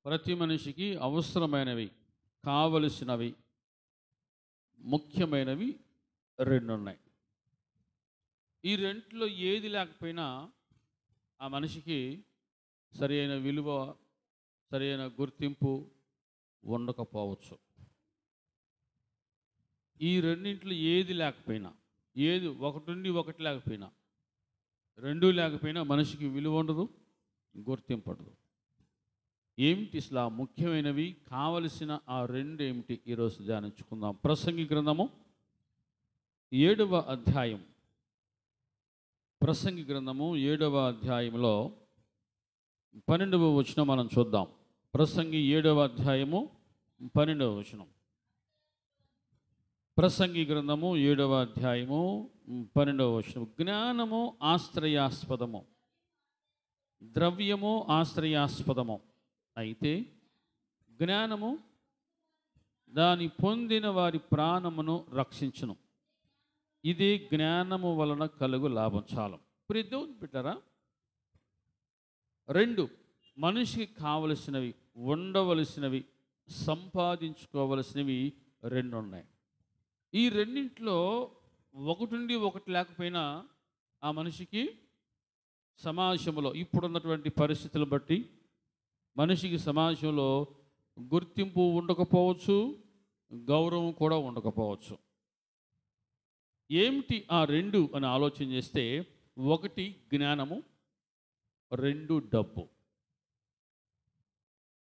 ప్రతి మనిషికి అవసరమైనవి, కావలసినవి, ముఖ్యమైనవి రెండు ఉన్నాయి. ఈ రెంట్లో ఏది లేకపోయినా ఆ మనిషికి సరైన విలువ, సరైన గుర్తింపు ఉండకపోవచ్చు. ఈ రెండింట్లో ఏది లేకపోయినా, ఏది ఒకటి ఉండి ఒకటి లేకపోయినా, రెండు లేకపోయినా మనిషికి విలువ ఉండదు, గుర్తింపు ఉండదు. ఏమిటి అసలు ఆ ముఖ్యమైనవి, కావలసిన ఆ రెండు ఏమిటి? ఈరోజు ధ్యానించుకుందాం. ప్రసంగి గ్రంథము 7వ అధ్యాయం. ప్రసంగి గ్రంథము 7వ అధ్యాయంలో 12వ వచనం మనం చూద్దాం. ప్రసంగి 7వ అధ్యాయము 12వ వచనం. ప్రసంగి గ్రంథము 7వ అధ్యాయము 12వ వచనం. జ్ఞానము ఆశ్రయాస్పదము, ద్రవ్యము ఆశ్రయాస్పదము, అయితే జ్ఞానము దాని పొందిన వారి ప్రాణమును రక్షించును. ఇది జ్ఞానము వలన కలుగు లాభం. చాలం దేవుని బిడ్డలారా, రెండు మనిషికి కావలసినవి, ఉండవలసినవి, సంపాదించుకోవలసినవి రెండు ఉన్నాయి. ఈ రెండింటిలో ఒకటి ఉండి ఒకటి లేకపోయినా ఆ మనిషికి సమాజంలో ఇప్పుడున్నటువంటి పరిస్థితులు బట్టి మనిషికి సమాజంలో గుర్తింపు ఉండకపోవచ్చు, గౌరవం కూడా ఉండకపోవచ్చు. ఏమిటి ఆ రెండు అని ఆలోచన చేస్తే, ఒకటి జ్ఞానము, రెండు డబ్బు.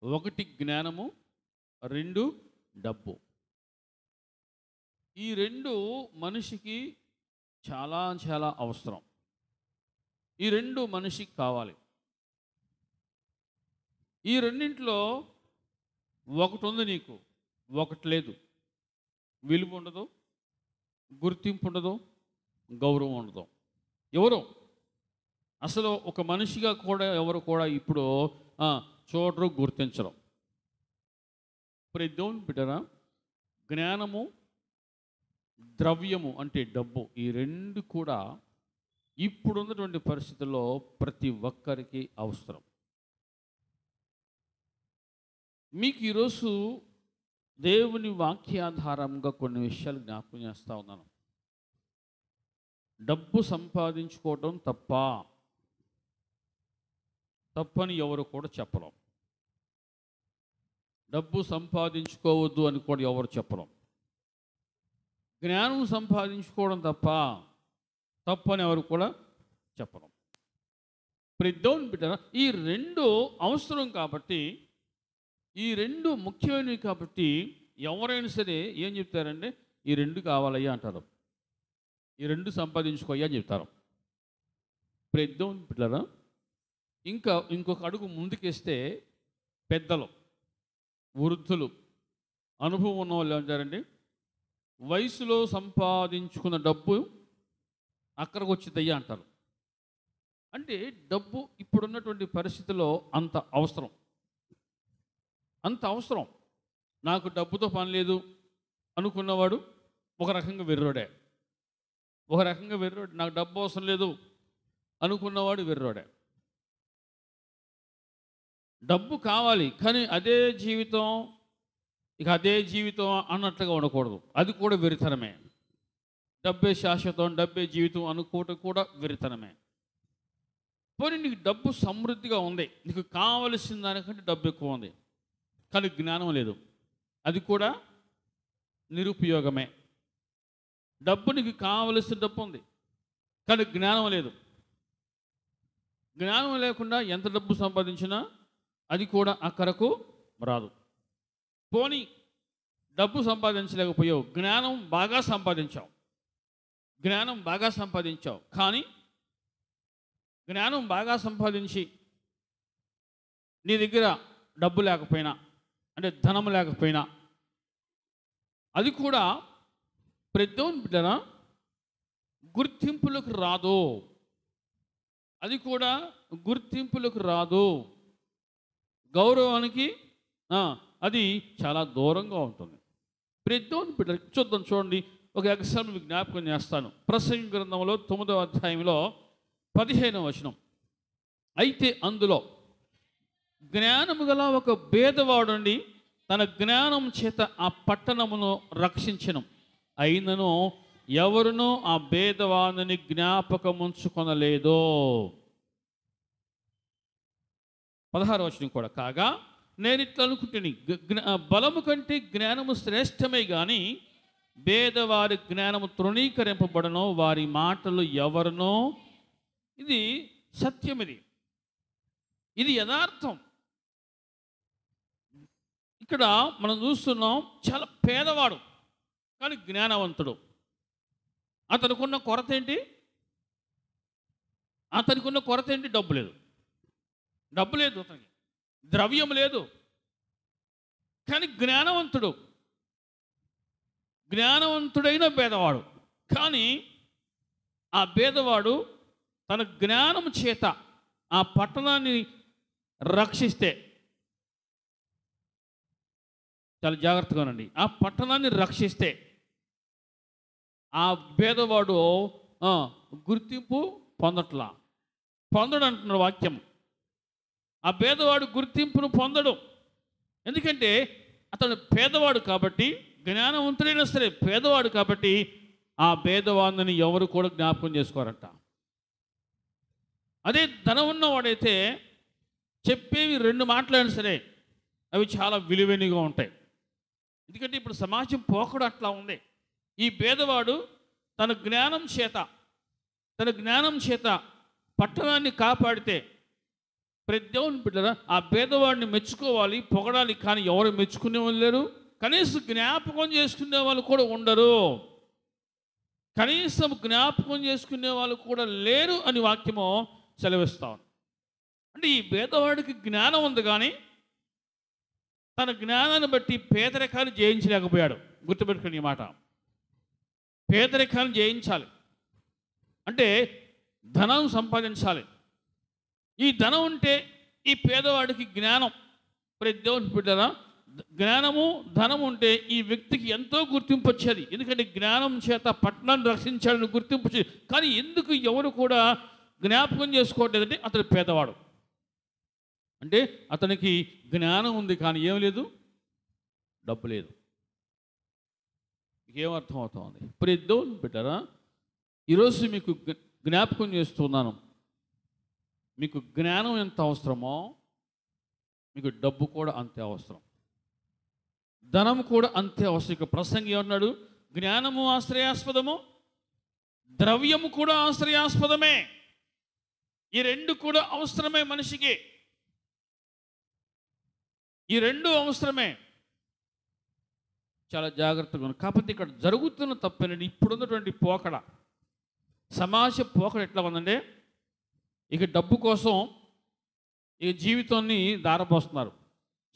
ఒకటి జ్ఞానము, రెండు డబ్బు. ఈ రెండు మనిషికి చాలా చాలా అవసరం. ఈ రెండు మనిషికి కావాలి. ఈ రెండింటిలో ఒకటి ఉంది నీకు, ఒకటి లేదు. విలువ ఉండదు, గుర్తింపు ఉండదు, గౌరవం ఉండదు. ఎవరు అసలు ఒక మనిషిగా కూడా ఎవరు కూడా ఇప్పుడు చూడరు, గుర్తించరు. దేవుని బిడ్డరా, జ్ఞానము, ద్రవ్యము అంటే డబ్బు, ఈ రెండు కూడా ఇప్పుడున్నటువంటి పరిస్థితుల్లో ప్రతి ఒక్కరికి అవసరం. మీకు ఈరోజు దేవుని వాక్యాధారంగా కొన్ని విషయాలు జ్ఞాపకం చేస్తూ ఉన్నాను. డబ్బు సంపాదించుకోవడం తప్పని ఎవరు కూడా చెప్పలేం. డబ్బు సంపాదించుకోవద్దు అని కూడా ఎవరు చెప్పలేం. జ్ఞానం సంపాదించుకోవడం తప్పని ఎవరు కూడా చెప్పలేం. దేవుని బిడ్డలారా, ఈ రెండు అవసరం కాబట్టి, ఈ రెండు ముఖ్యమైనవి కాబట్టి ఎవరైనా సరే ఏం చెప్తారంటే, ఈ రెండు కావాలయ్యా అంటారు, ఈ రెండు సంపాదించుకోయ్యా అని చెప్తారు. దేవుని బిడ్డలారా, ఇంకొక అడుగు ముందుకేస్తే పెద్దలు, వృద్ధులు, అనుభవం ఉన్న వాళ్ళు ఏమంటారండి, వయసులో సంపాదించుకున్న డబ్బు అక్కడికి వచ్చిందయ్యా అంటారు. అంటే డబ్బు ఇప్పుడున్నటువంటి పరిస్థితిలో అంత అవసరం. నాకు డబ్బుతో పని లేదు అనుకున్నవాడు ఒక రకంగా వెర్రోడే. నాకు డబ్బు అవసరం లేదు అనుకున్నవాడు వెర్రోడే. డబ్బు కావాలి, కానీ అదే జీవితం అన్నట్లుగా ఉండకూడదు. అది కూడా వెరితనమే. డబ్బే శాశ్వతం, డబ్బే జీవితం అనుకోవటం కూడా వెరితనమే. పోనీ నీకు డబ్బు సమృద్ధిగా ఉంది, నీకు కావలసిన దానికంటే డబ్బు ఎక్కువ ఉంది, కానీ జ్ఞానం లేదు, అది కూడా నిరుపయోగమే. డబ్బు నీకు కావలసిన డబ్బు ఉంది, కానీ జ్ఞానం లేదు. జ్ఞానం లేకుండా ఎంత డబ్బు సంపాదించినా అది కూడా అక్కడకు రాదు. పోనీ డబ్బు సంపాదించలేకపోయావు, జ్ఞానం బాగా సంపాదించావు, కానీ జ్ఞానం బాగా సంపాదించి నీ దగ్గర డబ్బు లేకపోయినా, అంటే ధనం లేకపోయినా, అది కూడా దేవుని బిడ్డనా గుర్తింపులకు రాదు. గౌరవానికి అది చాలా దూరంగా ఉంటుంది. దేవుని బిడ్డ చూడండి, ఒక ఎగ్జాంపుల్ మీకు జ్ఞాపకం చేస్తాను. ప్రసంగి గ్రంథంలో 9వ అధ్యాయంలో 15వ వచనం. అయితే అందులో జ్ఞానము గల ఒక భేదవాడుండి తన జ్ఞానం చేత ఆ పట్టణమును రక్షించను. అయినను ఎవరునూ ఆ భేదవాదుని జ్ఞాపకముంచుకొనలేదో. 16వ వచనం కూడా, కాగా నేను ఇట్లా అనుకుంటుని, బలము కంటే జ్ఞానము శ్రేష్టమే కానీ భేదవారి జ్ఞానము తృణీకరింపబడనో వారి మాటలు ఎవరినో. ఇది సత్యం, ఇది యథార్థం. ఇక్కడ మనం చూస్తున్నాం, చాలా పేదవాడు కానీ జ్ఞానవంతుడు. అతనికున్న కొరత ఏంటి? డబ్బు లేదు. అతనికి ద్రవ్యం లేదు, కానీ జ్ఞానవంతుడైన భేదవాడు. కానీ ఆ భేదవాడు తన జ్ఞానం చేత ఆ పట్టణాన్ని రక్షిస్తే, చాలా జాగ్రత్తగా ఉండండి, ఆ పట్టణాన్ని రక్షిస్తే ఆ భేదవాడు గుర్తింపు పొందడు అంటున్నాడు వాక్యం. ఆ భేదవాడు గుర్తింపును పొందడు. ఎందుకంటే అతడు పేదవాడు కాబట్టి, జ్ఞానవంతుడైనా సరే పేదవాడు కాబట్టి ఆ భేదవాడిని ఎవరు కూడా జ్ఞాపకం చేసుకోరంట. అదే ధనం ఉన్నవాడైతే చెప్పేవి 2 మాటలైనా సరే అవి చాలా విలువైనగా ఉంటాయి. ఎందుకంటే ఇప్పుడు సమాజం పోకడు అట్లా ఉంది. ఈ భేదవాడు తన జ్ఞానం చేత పట్టణాన్ని కాపాడితే, ప్రతి దేవుని బిడ్డరా ఆ భేదవాడిని మెచ్చుకోవాలి, పొగడాలి. కానీ ఎవరు మెచ్చుకునే వాళ్ళు లేరు, కనీసం జ్ఞాపకం చేసుకునే వాళ్ళు కూడా ఉండరు. లేరు అని వాక్యము సెలవిస్తాం. అంటే ఈ భేదవాడికి జ్ఞానం ఉంది, కానీ తన జ్ఞానాన్ని బట్టి పేదరికాన్ని జయించలేకపోయాడు. గుర్తుపెట్టుకుని ఈ మాట, పేదరికాన్ని జయించాలి అంటే ధనం సంపాదించాలి. ఈ ధనం ఉంటే ఈ పేదవాడికి జ్ఞానం, ప్రతి దేవుని బిడ్డరా ధనం ఉంటే ఈ వ్యక్తికి ఎంతో గుర్తింపు వచ్చేది. ఎందుకంటే జ్ఞానం చేత పట్టణాన్ని రక్షించాలని గుర్తింపు వచ్చేది. కానీ ఎందుకు ఎవరు కూడా జ్ఞాపకం చేసుకోవట్లేదంటే అతడు పేదవాడు. అంటే అతనికి జ్ఞానం ఉంది కానీ ఏం లేదు, డబ్బు లేదు. ఏమర్థం అవుతుంది? ప్రతి దేవుని బిడ్డరా ఈరోజు మీకు జ్ఞాపకం చేస్తున్నాను, మీకు జ్ఞానం ఎంత అవసరమో మీకు డబ్బు కూడా అంతే అవసరం, ధనం కూడా అంతే అవసరం. ఇక ప్రసంగి ఏమన్నాడు? జ్ఞానము ఆశ్రయాస్పదము, ద్రవ్యము కూడా ఆశ్రయాస్పదమే. ఈ 2 కూడా అవసరమే మనిషికి, ఈ 2 అవసరమే. చాలా జాగ్రత్తగా ఉంది. కాకపోతే ఇక్కడ జరుగుతున్న తప్పేనండి, ఇప్పుడున్నటువంటి పోకడ, సమాజ పోకడ ఎట్లా ఉందంటే, ఇక డబ్బు కోసం ఈ జీవితాన్ని దారపోస్తున్నారు,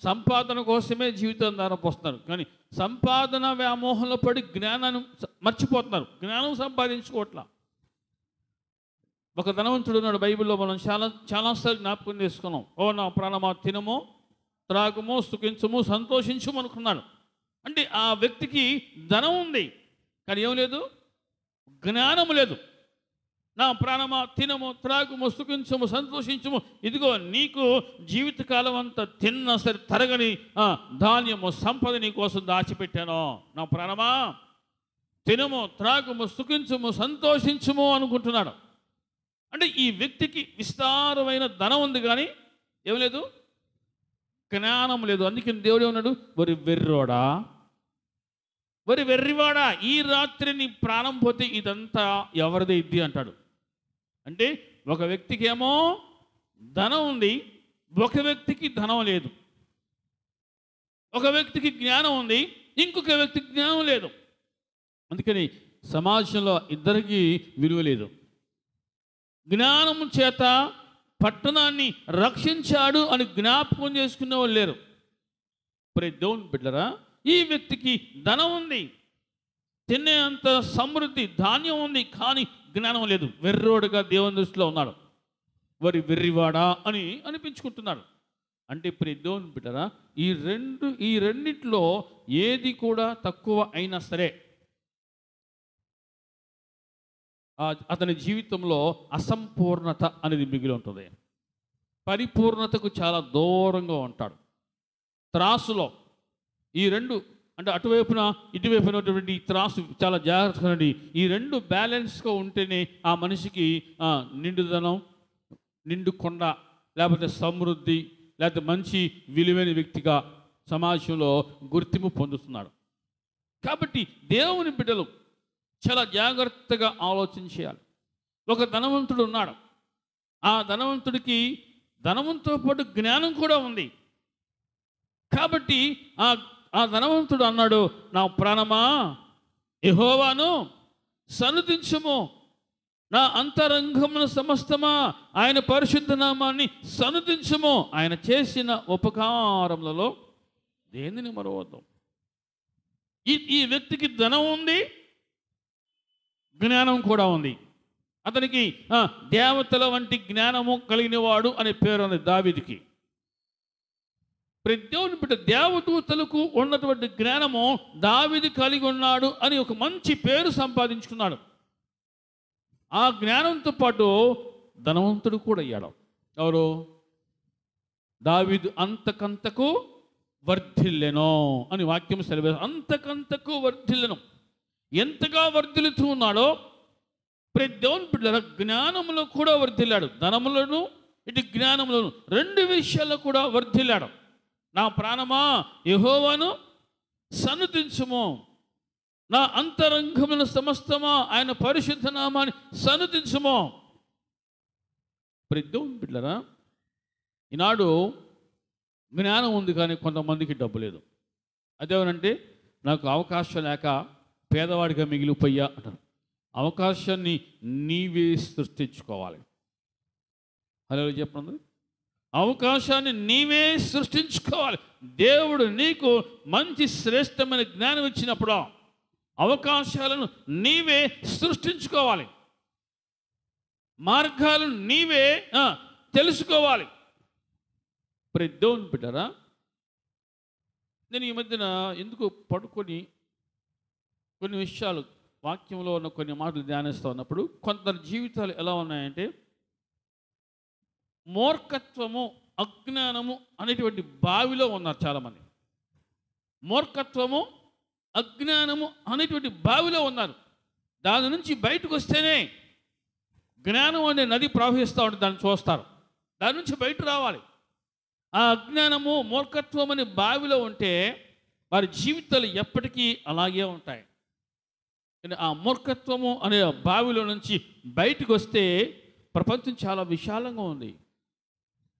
సంపాదన కోసమే జీవితాన్ని దారపోస్తున్నారు. కానీ సంపాదన వ్యామోహంలో పడి జ్ఞానాన్ని మర్చిపోతున్నారు, జ్ఞానం సంపాదించుకోవట్లా. ఒక ధనవంతుడు ఉన్నాడు, బైబిల్లో మనం చాలాసార్లు జ్ఞాపకం చేసుకున్నాం. ఓ నా ప్రాణమా తినము, త్రాగుము, సుఖించము, సంతోషించము అనుకున్నాడు. అంటే ఆ వ్యక్తికి ధనం ఉంది కానీ ఏం లేదు, జ్ఞానము లేదు. నా ప్రాణమా తినము, త్రాగుము, సుఖించము, సంతోషించము, ఇదిగో నీకు జీవితకాలం అంతా తిన్న సరే తరగని ధాన్యము సంపద నీ కోసం దాచిపెట్టాను. నా ప్రాణమా తినము, త్రాగుము, సుఖించము, సంతోషించము అనుకుంటున్నాడు. అంటే ఈ వ్యక్తికి విస్తారమైన ధనం ఉంది కానీ ఏం లేదు, జ్ఞానం లేదు. అందుకని దేవుడు ఏమన్నాడు? వెర్రివాడా, ఈ రాత్రి నీ ప్రాణం పోతే ఇదంతా ఎవరిదే ఇద్ది అంటాడు. అంటే ఒక వ్యక్తికి ఏమో ధనం ఉంది, ఒక వ్యక్తికి ధనం లేదు. ఒక వ్యక్తికి జ్ఞానం ఉంది, ఇంకొక వ్యక్తికి జ్ఞానం లేదు. అందుకని సమాజంలో ఇద్దరికి విలువ లేదు. జ్ఞానం చేత పట్టణాన్ని రక్షించాడు అని జ్ఞాపకం చేసుకునే వాళ్ళు లేరు. ప్రతి దేవుని బిడ్డరా ఈ వ్యక్తికి ధనం ఉంది, తినే అంత సమృద్ధి ధాన్యం ఉంది, కానీ జ్ఞానం లేదు. వెర్రోడుగా దేవుని దృష్టిలో ఉన్నాడు, వెర్రివాడా అని అనిపించుకుంటున్నాడు. అంటే ప్రతి దేవుని బిడ్డరా ఈ రెండిట్లో ఏది కూడా తక్కువ అయినా సరే అతని జీవితంలో అసంపూర్ణత అనేది మిగిలి ఉంటుంది. పరిపూర్ణతకు చాలా దూరంగా ఉంటాడు. త్రాసులో ఈ రెండు, అంటే అటువైపున ఇటువైపున ఉన్నటువంటి ఈ త్రాసు చాలా జాగ్రత్తగా ఉండి, ఈ రెండు బ్యాలెన్స్గా ఉంటేనే ఆ మనిషికి నిండుదనం, నిండు కొండ, లేకపోతే సమృద్ధి, లేకపోతే మంచి విలువైన వ్యక్తిగా సమాజంలో గుర్తింపు పొందుతున్నాడు. కాబట్టి దేవుని బిడ్డలు చాలా జాగ్రత్తగా ఆలోచన చేయాలి. ఒక ధనవంతుడు ఉన్నాడు. ఆ ధనవంతుడికి ధనవంతుతో పాటు జ్ఞానం కూడా ఉంది. కాబట్టి ఆ ధనవంతుడు అన్నాడు, నా ప్రాణమా యెహోవాను సన్నుతించుము, నా అంతరంగమున సమస్తమా ఆయన పరిశుద్ధ నామాన్ని సన్నుతించుము, ఆయన చేసిన ఉపకారములలో దేనిని మరవద్దు. ఈ వ్యక్తికి ధనం ఉంది, జ్ఞానం కూడా ఉంది. అతనికి దేవతల వంటి జ్ఞానము కలిగినవాడు అనే పేరు ఉంది దావీదుకి. ప్రతి దేవుని బిడ్డ దేవదూతలకు ఉన్నటువంటి జ్ఞానము దావీదు కలిగి ఉన్నాడు అని ఒక మంచి పేరు సంపాదించుకున్నాడు. ఆ జ్ఞానంతో పాటు ధనవంతుడు కూడా అయ్యాడు. ఎవరు? దావీదు అంతకంతకు వర్ధిల్లెను అని వాక్యం సెలవు. అంతకంతకు వర్ధిల్లెను. ఎంతగా వర్ధిల్లుతూ ఉన్నాడో ప్రతి దేవుని బిడ్డల జ్ఞానంలో కూడా వర్ధిల్లాడు. ధనములను ఇటు జ్ఞానములను రెండు విషయాల్లో కూడా వర్ధిల్లాడు. నా ప్రాణమా యెహోవాను సన్నుతించుము, నా అంతరంగమున సమస్తమా ఆయన పరిశుద్ధ నామాన్ని సన్నుతించుము. ప్రతి దేవుని బిడ్డలారా, ఈనాడు జ్ఞానం ఉంది కానీ కొంతమందికి డబ్బు లేదు. అదేమనంటే నాకు అవకాశం లేక పేదవాడిగా మిగిలిపోయా అంటారు. అవకాశాన్ని నీవే సృష్టించుకోవాలి. హలో చెప్పండి, అవకాశాన్ని నీవే సృష్టించుకోవాలి. దేవుడు నీకు మంచి శ్రేష్టమైన జ్ఞానం ఇచ్చినప్పుడు అవకాశాలను నీవే సృష్టించుకోవాలి. మార్గాలను నీవే తెలుసుకోవాలి. ప్రతి దేవుని బిడ్డరా, నేను ఈ మధ్యన ఎందుకు పడుకొని కొన్ని విషయాలు వాక్యంలో ఉన్న కొన్ని మాటలు ధ్యానిస్తూ ఉన్నప్పుడు కొందరి జీవితాలు ఎలా ఉన్నాయంటే మూర్ఖత్వము, అజ్ఞానము అనేటువంటి బావిలో ఉన్నారు చాలామంది. మూర్ఖత్వము, అజ్ఞానము అనేటువంటి బావిలో ఉన్నారు. దాని నుంచి బయటకు వస్తేనే జ్ఞానం అనే నది ప్రవహిస్తూ ఉంటే దాన్ని చూస్తారు. దాని నుంచి బయట రావాలి. ఆ అజ్ఞానము, మూర్ఖత్వం అనే బావిలో ఉంటే వారి జీవితాలు ఎప్పటికీ అలాగే ఉంటాయి. ఆ మూర్ఖత్వము అనే బావిలో నుంచి బయటకు వస్తే ప్రపంచం చాలా విశాలంగా ఉంది.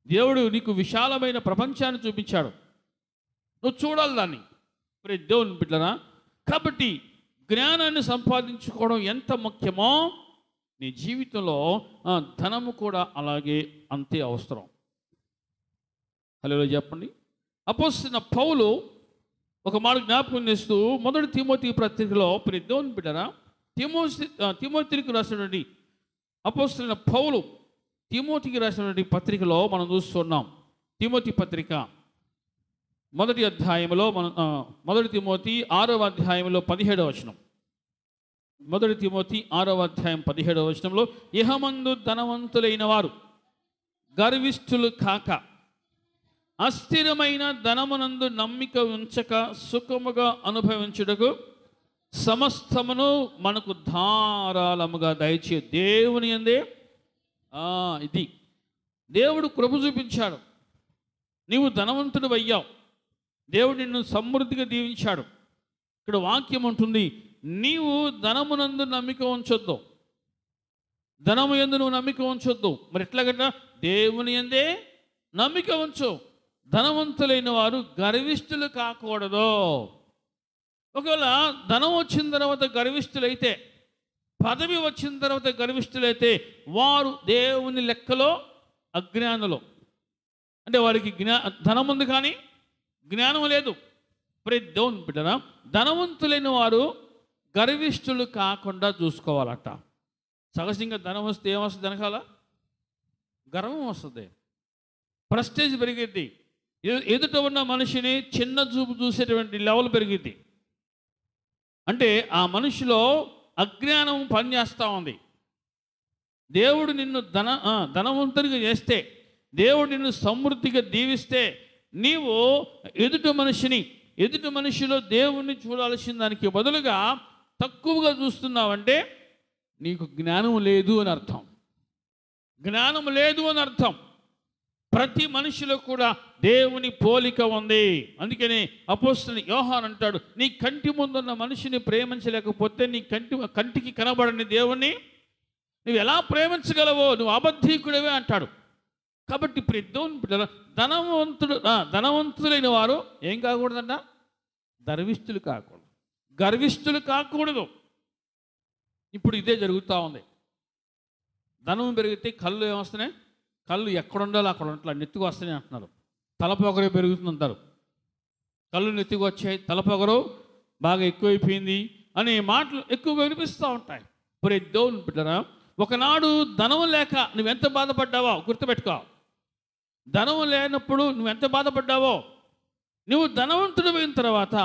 దేవుడు నీకు విశాలమైన ప్రపంచాన్ని చూపించాడు, నువ్వు చూడాలి దాన్ని. ప్రతి దేవుని బిడ్డరా, కాబట్టి జ్ఞానాన్ని సంపాదించుకోవడం ఎంత ముఖ్యమో నీ జీవితంలో ధనము కూడా అలాగే అంతే అవసరం. హలో చెప్పండి. అపోస్తలుడైన పౌలు ఒక మాట జ్ఞాపకం చేస్తూ మొదటి తిమోతి పత్రికలో, ప్రతి దేవుని బిడ్డరా, తిమోతికి రాసినటువంటి అపోస్తలుడైన పౌలు తిమోతికి రాసినటువంటి పత్రికలో మనం చూస్తున్నాం. తిమోతి పత్రిక మొదటి అధ్యాయంలో మొదటి తిమోతి 6వ అధ్యాయంలో 17వ వచనం. మొదటి తిమోతి 6వ అధ్యాయం 17వ వచనంలో, ఇహమందు ధనవంతులైన వారు గర్విష్ఠులు కాక అస్థిరమైన ధనమునందు నమ్మిక ఉంచక సుఖముగా అనుభవించుటకు సమస్తమును మనకు ధారాళముగా దయచే దేవుని యందే. ఇది దేవుడు కృప చూపించాడు. నీవు ధనవంతుడు అయ్యావు, దేవుడు నిన్ను సమృద్ధిగా దీవించాడు. ఇక్కడ వాక్యం ఉంటుంది, నీవు ధనమునందు నమ్మిక ఉంచొద్దు, ధనము యందు నువ్వు నమ్మిక ఉంచొద్దు. మరి ఎట్లాగట? దేవుని యందే నమ్మిక ఉంచు. ధనవంతులైన వారు గర్విష్ఠులు కాకూడదు. ఒకవేళ ధనం వచ్చిన తర్వాత గర్విష్ఠులైతే, పదవి వచ్చిన తర్వాత గర్విష్ఠులైతే వారు దేవుని లెక్కలో అజ్ఞానులు. అంటే వారికి ధనం ఉంది కానీ జ్ఞానం లేదు. ప్రతి దేవుని బిడ్డరా, ధనవంతులైన వారు గర్విష్ఠులు కాకుండా చూసుకోవాలట. సహజంగా ధనం వస్తే ఏమొస్తుంది? వెనకాల గర్వం వస్తుంది, ప్రెస్టేజ్ పెరిగిద్ది, ఎదుట ఉన్న మనిషిని చిన్న చూపు చూసేటువంటి లెవెల్ పెరిగిద్ది. అంటే ఆ మనిషిలో అజ్ఞానం పనిచేస్తూ ఉంది. దేవుడు నిన్ను ధనవంతునిగా చేస్తే, దేవుడు నిన్ను సమృద్ధిగా దీవిస్తే నీవు ఎదుటి మనిషిలో దేవుణ్ణి చూడాల్సిన దానికి బదులుగా తక్కువగా చూస్తున్నావంటే నీకు జ్ఞానం లేదు అని అర్థం. జ్ఞానం లేదు అని అర్థం. ప్రతి మనిషిలో కూడా దేవుని పోలిక ఉంది. అందుకని అపోస్తలుడు యోహాను అంటాడు, నీ కంటి ముందున్న మనిషిని ప్రేమించలేకపోతే నీ కంటికి కనబడని దేవుణ్ణి నువ్వు ఎలా ప్రేమించగలవో, నువ్వు అబద్ధీకుడివే అంటాడు. కాబట్టి ఇప్పుడు దేవుని ధనవంతులైన వారు ఏం కాకూడదంట? గర్విష్ఠులు కాకూడదు. ఇప్పుడు ఇదే జరుగుతూ ఉంది. ధనం పెరిగితే కళ్ళు ఏమొస్తున్నాయి? కళ్ళు ఎక్కడ ఉండాలో అక్కడ ఉండాలి, నెత్తికి వస్తున్నాయి అంటున్నారు. తలపొగరు పెరుగుతుందంటారు. కళ్ళు నెత్తికి వచ్చాయి, తలపొగరు బాగా ఎక్కువైపోయింది అనే మాటలు ఎక్కువగా వినిపిస్తూ ఉంటాయి. ఇప్పుడు దేవుని బిడ్డరా, ఒకనాడు ధనం లేక నువ్వెంత బాధపడ్డావో గుర్తుపెట్టుకో. ధనం లేనప్పుడు నువ్వెంత బాధపడ్డావో, నువ్వు ధనవంతుడు అయిన తర్వాత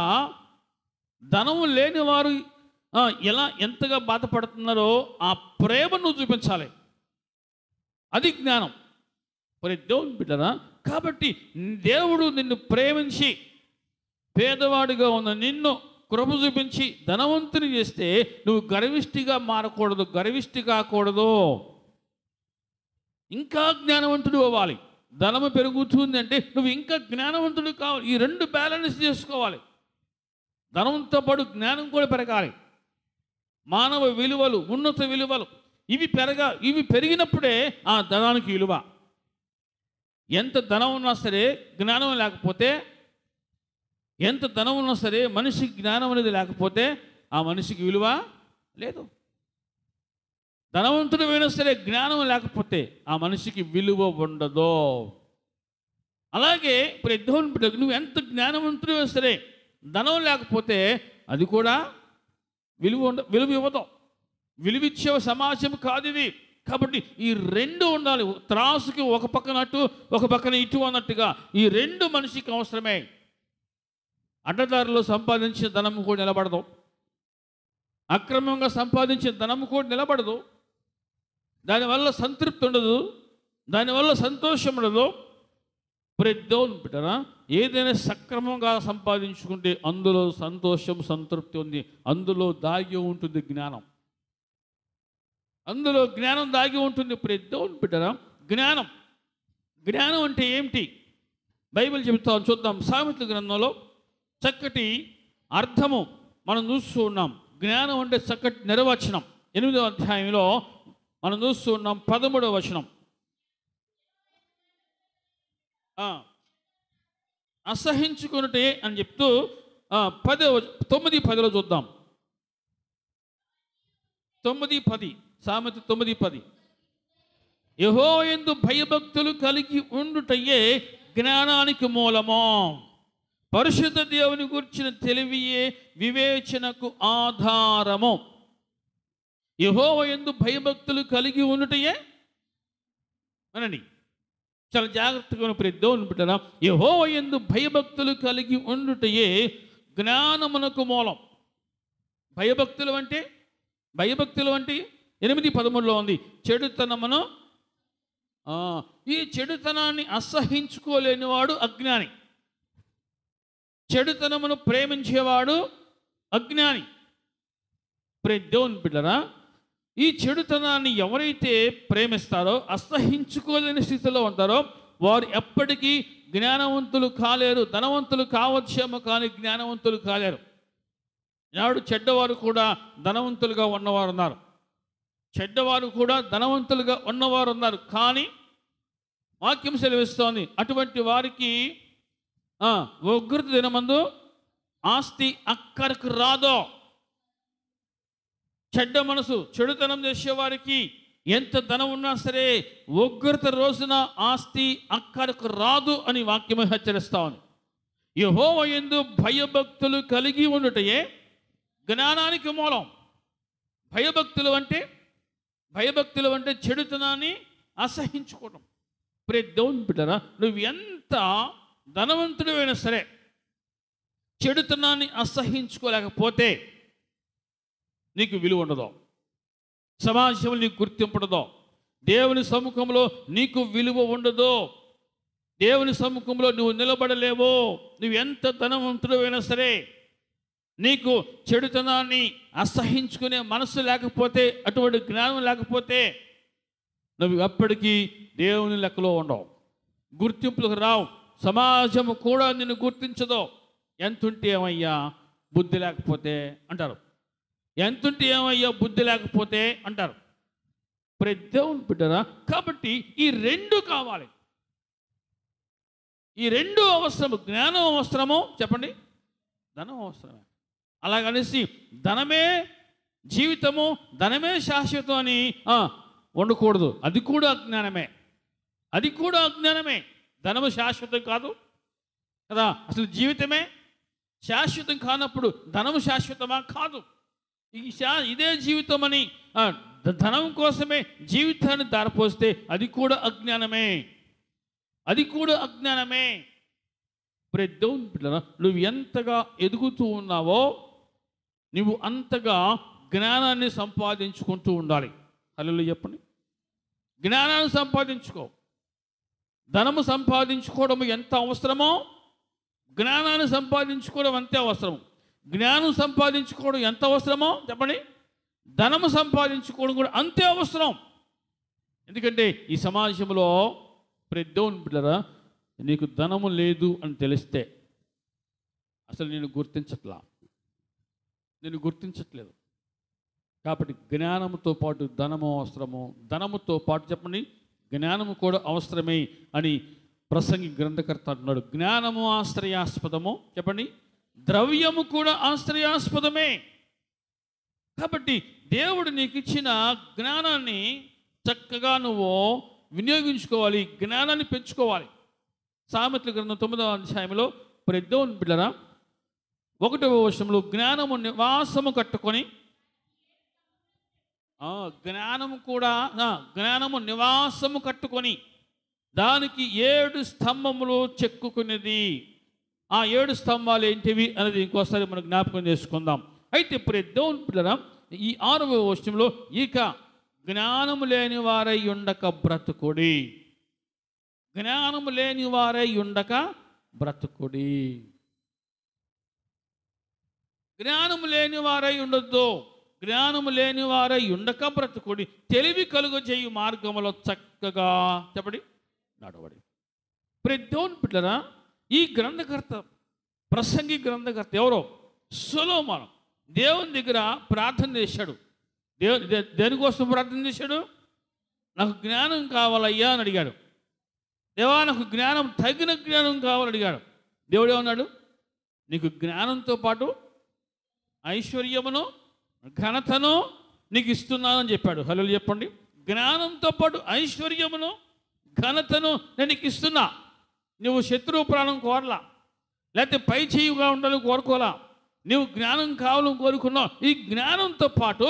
ధనం లేని వారు ఎంతగా బాధపడుతున్నారో ఆ ప్రేమ నువ్వు చూపించాలి. అది జ్ఞానం. మరి దేవుని బిడ్డరా, కాబట్టి దేవుడు నిన్ను ప్రేమించి పేదవాడిగా ఉన్న నిన్ను కృప చూపించి ధనవంతుని చేస్తే నువ్వు గర్విష్టిగా మారకూడదు, గర్విష్టి కాకూడదు. ఇంకా జ్ఞానవంతుడు అవ్వాలి. ధనము పెరుగుతుంది అంటే నువ్వు ఇంకా జ్ఞానవంతుడు కావాలి. ఈ రెండు బ్యాలెన్స్ చేసుకోవాలి. ధనంతో పాటు జ్ఞానం కూడా పెరగాలి. మానవ విలువలు, ఉన్నత విలువలు ఇవి పెరిగినప్పుడే ఆ ధనానికి విలువ. ఎంత ధనం ఉన్నా సరే జ్ఞానం లేకపోతే, ఎంత ధనం ఉన్నా సరే మనిషికి జ్ఞానం అనేది లేకపోతే ఆ మనిషికి విలువ లేదు. ధనవంతుడు అయినా సరే జ్ఞానం లేకపోతే ఆ మనిషికి విలువ ఉండదు. అలాగే ఇప్పుడు దేవుని బిడ్డకు నువ్వు ఎంత జ్ఞానవంతుడు సరే ధనం లేకపోతే అది కూడా విలువ ఇవ్వదు. విలువిచ్చే సమాజం కాదు ఇది. కాబట్టి ఈ రెండు ఉండాలి. త్రాసుకి ఒక పక్కన అటు ఒక పక్కన ఇటు అన్నట్టుగా ఈ రెండు మనిషికి అవసరమే. అడ్డదారిలో సంపాదించిన ధనము కూడా నిలబడదు, అక్రమంగా సంపాదించిన ధనము కూడా నిలబడదు. దానివల్ల సంతృప్తి ఉండదు, దానివల్ల సంతోషం ఉండదు. దేవుని బిడ్డరా, ఏదైనా సక్రమంగా సంపాదించుకుంటే అందులో సంతోషం, సంతృప్తి ఉంది. అందులో దాగి ఉంటుంది జ్ఞానం. అందులో జ్ఞానం దాగి ఉంటుంది. దేవుని బిడ్డరా, జ్ఞానం అంటే ఏమిటి? బైబిల్ చెబుతాం, చూద్దాం. సామెతల గ్రంథంలో చక్కటి అర్థము మనం చూస్తూ ఉన్నాం. జ్ఞానం అంటే చక్కటి నిర్వచనం 8వ అధ్యాయంలో మనం చూస్తూ ఉన్నాం. 13వ వచనం. అసహించుకున్నటే అని చెప్తూ 9:10 చూద్దాం. 9:10 సామెత 9:10. యెహోవా యందు భయభక్తులు కలిగి ఉండుటయే జ్ఞానానికి మూలము, పరిశుద్ధ దేవుని గురించిన తెలివియే వివేచనకు ఆధారము. యెహోవా యందు భయభక్తులు కలిగి ఉండుటయే అనండి, చాలా జాగ్రత్తగా దేవుని బిడ్డరా, యెహోవా యందు భయభక్తులు కలిగి ఉండుటయే జ్ఞానమునకు మూలం. భయభక్తులు అంటే 8:13 ఉంది. చెడుతనమును, ఈ చెడుతనాన్ని అసహించుకోలేని వాడు అజ్ఞాని. చెడుతనమును ప్రేమించేవాడు అజ్ఞాని. దేవుని బిడ్డరా, ఈ చెడుతనాన్ని ఎవరైతే ప్రేమిస్తారో, అసహించుకోలేని స్థితిలో ఉంటారో వారు ఎప్పటికీ జ్ఞానవంతులు కాలేరు. ధనవంతులు కావచ్చేమో కానీ జ్ఞానవంతులు కాలేరు. నాడు చెడ్డవారు కూడా ధనవంతులుగా ఉన్నవారు ఉన్నారు, చెడ్డవారు కూడా ధనవంతులుగా ఉన్నవారు ఉన్నారు. కానీ వాక్యం సెలవిస్తోంది, అటువంటి వారికి ఉగ్రత దినమందు ఆస్తి అక్కరకు రాదో. చెడ్డ మనసు, చెడుతనం చేసేవారికి ఎంత ధనం ఉన్నా సరే ఉగ్రత రోజున ఆస్తి అక్కరకు రాదు అని వాక్యమే హెచ్చరిస్తా ఉంది. యెహోవా యందు భయభక్తులు కలిగి ఉండుటయే జ్ఞానానికి మూలం. భయభక్తులు అంటే చెడుతనాన్ని అసహించుకోవడం. దేవుని బిడ్డరా, నువ్వు ఎంత ధనవంతుడైనా సరే చెడుతనాన్ని అసహించుకోలేకపోతే నీకు విలువ ఉండదు, సమాజంలో నీకు గుర్తింపు ఉండదు, దేవుని సముఖంలో నీకు విలువ ఉండదు. దేవుని సముఖంలో నువ్వు నిలబడలేవు. నువ్వు ఎంత ధనవంతుడైనా సరే, నీకు చెడుతనాన్ని అసహించుకునే మనసు లేకపోతే, అటువంటి జ్ఞానం లేకపోతే, నువ్వు ఎప్పటికీ దేవుని లెక్కలో ఉండవు, గుర్తింపులకు రావు. సమాజము కూడా నిన్ను గుర్తించదు. ఎంతుంటే ఏమయ్యా బుద్ధి లేకపోతే అంటారు. ఎంతుంటే ఏమయ్యా బుద్ధి లేకపోతే అంటారు. దేవుని బిడ్డరా, కాబట్టి ఈ రెండు కావాలి. ఈ రెండు అవసరము. జ్ఞానం అవసరము, చెప్పండి, ధనం అవసరమే. అలాగనేసి ధనమే జీవితము, ధనమే శాశ్వతం అని ఉండకూడదు. అది కూడా అజ్ఞానమే. అది కూడా అజ్ఞానమే. ధనము శాశ్వతం కాదు కదా. అసలు జీవితమే శాశ్వతం కానప్పుడు ధనము శాశ్వతమా? కాదు. ఇదే జీవితం అని ధనం కోసమే జీవితాన్ని దారిపోస్తే అది కూడా అజ్ఞానమే. అది కూడా అజ్ఞానమే. దేవుని బిడ్డలారా, నువ్వు ఎంతగా ఎదుగుతూ ఉన్నావో నువ్వు అంతగా జ్ఞానాన్ని సంపాదించుకుంటూ ఉండాలి. హల్లెలూయా చెప్పండి. జ్ఞానాన్ని సంపాదించుకో. ధనము సంపాదించుకోవడం ఎంత అవసరమో జ్ఞానాన్ని సంపాదించుకోవడం అంతే అవసరం. జ్ఞానం సంపాదించుకోవడం ఎంత అవసరమో చెప్పండి, ధనము సంపాదించుకోవడం కూడా అంతే అవసరం. ఎందుకంటే ఈ సమాజంలో దేవుని బిడ్డలారా, నీకు ధనము లేదు అని తెలిస్తే అసలు నేను గుర్తించట్లేదు. కాబట్టి జ్ఞానముతో పాటు ధనము అవసరము, ధనముతో పాటు చెప్పండి జ్ఞానము కూడా అవసరమే అని ప్రసంగి గ్రంథకర్త అంటున్నాడు. జ్ఞానము ఆశ్రయాస్పదము, చెప్పండి ద్రవ్యము కూడా ఆశ్రయాస్పదమే. కాబట్టి దేవుడు నీకు ఇచ్చిన జ్ఞానాన్ని చక్కగా నువ్వు వినియోగించుకోవాలి, జ్ఞానాన్ని పెంచుకోవాలి. సామెతల గ్రంథం 9వ అధ్యాయంలో దేవుని బిడ్డలారా 1వ వచనంలో జ్ఞానము నివాసము కట్టుకొని, జ్ఞానము నివాసము కట్టుకొని దానికి 7 స్తంభములు చెక్కుకునేది. ఆ 7 స్తంభాలు ఏంటివి అనేది ఇంకోసారి మనం జ్ఞాపకం చేసుకుందాం. అయితే దేవుని బిడ్డలారా, ఈ 6వ వచనంలో ఇక జ్ఞానము లేని వారై ఉండక బ్రతుకుడి. జ్ఞానము లేని వారై ఉండక బ్రతుకుడి. జ్ఞానము లేని వారై ఉండొద్దు. జ్ఞానము లేని వారై ఉండక బ్రతుకుడి. తెలివి కలుగ చేయు మార్గములో చక్కగా చెప్పండి నడవడి. దేవుని బిడ్డలారా, ఈ గ్రంథకర్త, ప్రసంగి గ్రంథకర్త ఎవరో? సొలొమోను దేవుని దగ్గర ప్రార్థన చేశాడు. దేనికోసం ప్రార్థన చేశాడు? నాకు జ్ఞానం కావాలయ్యా అని అడిగాడు. దేవా, నాకు జ్ఞానం, తగిన జ్ఞానం కావాలని అడిగాడు. దేవుడు ఏమన్నాడు? నీకు జ్ఞానంతో పాటు ఐశ్వర్యమును ఘనతను నీకు ఇస్తున్నానని చెప్పాడు. హల్లెలూయా చెప్పండి. జ్ఞానంతో పాటు ఐశ్వర్యమును ఘనతను నేను నీకు ఇస్తున్నా. నువ్వు శత్రువు ప్రాణం కోరలా, లేకపోతే పై చేయుగా ఉండాలని కోరుకోలా. నువ్వు జ్ఞానం కావాలని కోరుకున్నావు. ఈ జ్ఞానంతో పాటు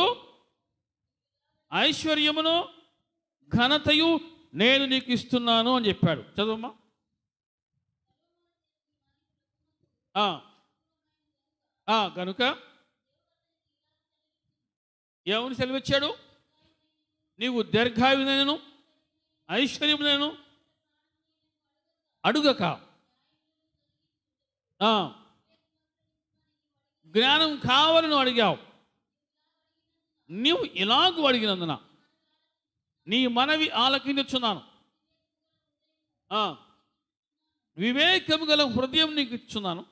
ఐశ్వర్యమును ఘనతయు నేను నీకు ఇస్తున్నాను అని చెప్పాడు. చదవమ్మా. కనుక ఏమని సెలవిచ్చాడు? నీవు దీర్ఘాయువునైనను ఐశ్వర్యమునైనను అడుగక జ్ఞానం కావాలని నువ్వు అడిగావు. నీవు ఇలాగూ అడిగినందున నీ మనవి ఆలకించున్నాను. వివేకము గల హృదయం నీకు ఇచ్చున్నాను.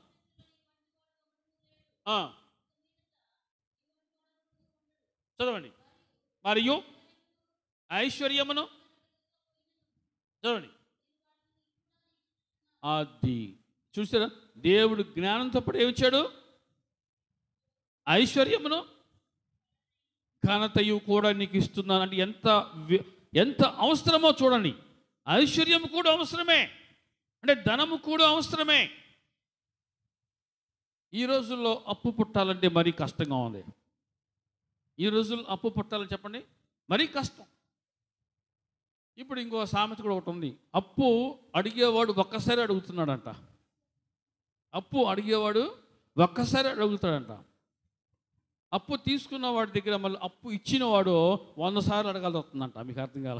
చదవండి. మరియు ఐశ్వర్యమును చదవండి. అది చూసారా, దేవుడు జ్ఞానంతో పాటు ఏమిచ్చాడు? ఐశ్వర్యమును ఘనతయు కూడా నీకు ఇస్తున్నాను. అంటే ఎంత అవసరమో చూడండి. ఐశ్వర్యం కూడా అవసరమే, అంటే ధనము కూడా అవసరమే. ఈ రోజుల్లో అప్పు పుట్టాలంటే మరీ కష్టంగా ఉంది. ఈ రోజుల్లో అప్పు పుట్టాలని చెప్పండి మరీ కష్టం. ఇప్పుడు ఇంకో సామెత కూడా ఒకటి ఉంది. అప్పు అడిగేవాడు ఒక్కసారి అడుగుతున్నాడంట. అప్పు అడిగేవాడు ఒక్కసారి అడుగుతాడంట. అప్పు తీసుకున్న వాడి దగ్గర మళ్ళీ అప్పు ఇచ్చిన వాడు 100 సార్లు అడగాల్సి వస్తుందంట. మీకు అర్థం కాల?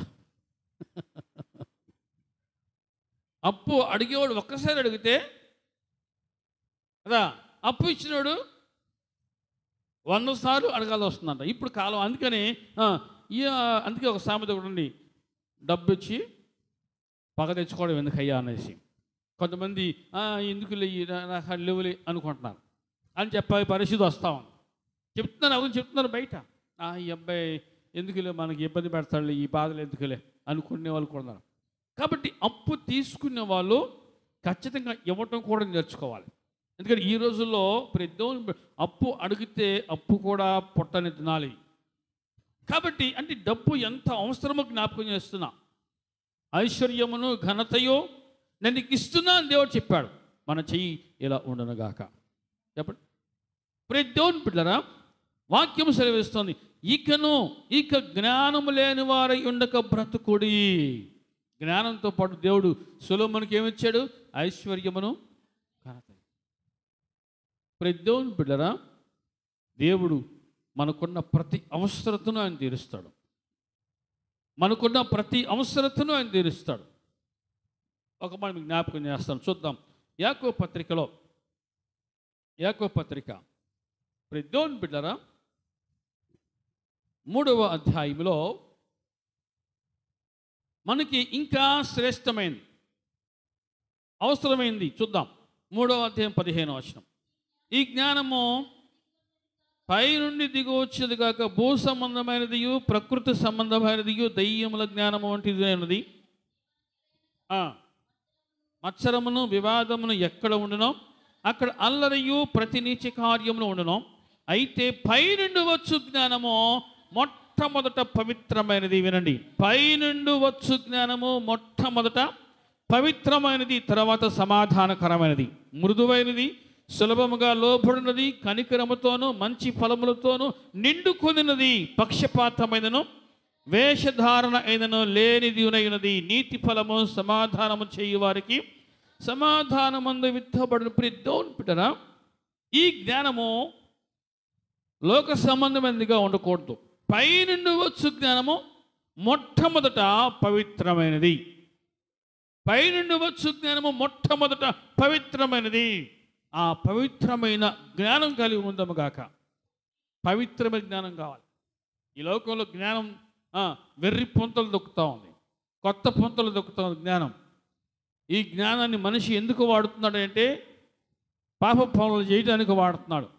అప్పు అడిగేవాడు ఒక్కసారి అడిగితే కదా, అప్పు ఇచ్చినవాడు 100 సార్లు అడగాల్సి వస్తుందంట ఇప్పుడు కాలం. అందుకని అందుకే ఒక సామెత కూడా ఉంది, డబ్బు ఇచ్చి పగ తెచ్చుకోవడం ఎందుకయ్యా అనేసి. కొంతమంది ఎందుకు నాకు లేవులే అనుకుంటున్నారు అని చెప్పే పరిస్థితి వస్తామని చెప్తున్నారు. అవును చెప్తున్నారు బయట, ఈ అబ్బాయి ఎందుకులే మనకి ఇబ్బంది పెడతాడులే, ఈ బాధలు ఎందుకులే అనుకునే వాళ్ళు కూడా ఉన్నారు. కాబట్టి అప్పు తీసుకునే వాళ్ళు ఖచ్చితంగా ఇవ్వటం కూడా నేర్చుకోవాలి. ఎందుకంటే ఈ రోజుల్లో ప్రతి అప్పు అడిగితే అప్పు కూడా పొట్టని తినాలి. కాబట్టి అంటే డబ్బు ఎంత అవసరమో జ్ఞాపకం చేస్తున్నా. ఐశ్వర్యమును ఘనతయో నేను నీకు ఇస్తున్నా అని దేవుడు చెప్పాడు. మన చెయ్యి ఇలా ఉండనుగాక. చెప్పండి ప్రతి దేవుని బిడ్డలారా, వాక్యం సెలవిస్తుంది, ఇక జ్ఞానము లేని వారై ఉండక బ్రతుకుడి. జ్ఞానంతో పాటు దేవుడు సొలొమోనుకి ఏమిచ్చాడు? ఐశ్వర్యమును ఘనత. ప్రతి దేవుని బిడ్డలారా, దేవుడు మనకున్న ప్రతి అవసరతను ఆయన తీరుస్తాడు. మనకున్న ప్రతి అవసరతను ఆయన తీరుస్తాడు. ఒక మాట మీకు జ్ఞాపకం చేస్తాను, చూద్దాం. యాకోబు పత్రికలో, యాకోబు పత్రిక ప్రతి దేవుని బిడ్డలారా 3వ అధ్యాయంలో మనకి ఇంకా శ్రేష్టమైంది అవసరమైంది చూద్దాం. 3వ అధ్యాయం 15వ వచనం, ఈ జ్ఞానము పై నుండి దిగు వచ్చేది కాక భూ సంబంధమైనది ప్రకృతి సంబంధమైనది దయ్యముల జ్ఞానము వంటిది అయినది. మత్సరమును వివాదమును ఎక్కడ ఉండునో అక్కడ అల్లరియు ప్రతి నీచ కార్యమును ఉండును. అయితే పై నుండి వచ్చు జ్ఞానము మొట్టమొదట పవిత్రమైనది. వినండి, పై నుండి వచ్చు జ్ఞానము మొట్టమొదట పవిత్రమైనది, తర్వాత సమాధానకరమైనది, మృదువైనది, సులభముగా లోబడినది, కనికరముతోనూ మంచి ఫలములతోనూ నిండుకొనినది, పక్షపాతమైనను వేషధారణ అయినను లేనిదినైనది, నీతి ఫలము సమాధానము చేయు వారికి సమాధానమందు విత్తబడిన. దేవుని బిడ్డలారా, ఈ జ్ఞానము లోక సంబంధమైనదిగా ఉండకూడదు. పై నుండి వచ్చు జ్ఞానము మొట్టమొదట పవిత్రమైనది. పై నుండి వచ్చు జ్ఞానము మొట్టమొదట పవిత్రమైనది. ఆ పవిత్రమైన జ్ఞానం కలిగి ఉందాము గాక. పవిత్రమైన జ్ఞానం కావాలి. ఈ లోకంలో జ్ఞానం వెర్రి పొంతలు దొక్కుతూ ఉంది, కొత్త పొంతలు దొక్కుతూ ఉంది జ్ఞానం. ఈ జ్ఞానాన్ని మనిషి ఎందుకు వాడుతున్నాడు అంటే పాప పనులు చేయడానికి వాడుతున్నాడు.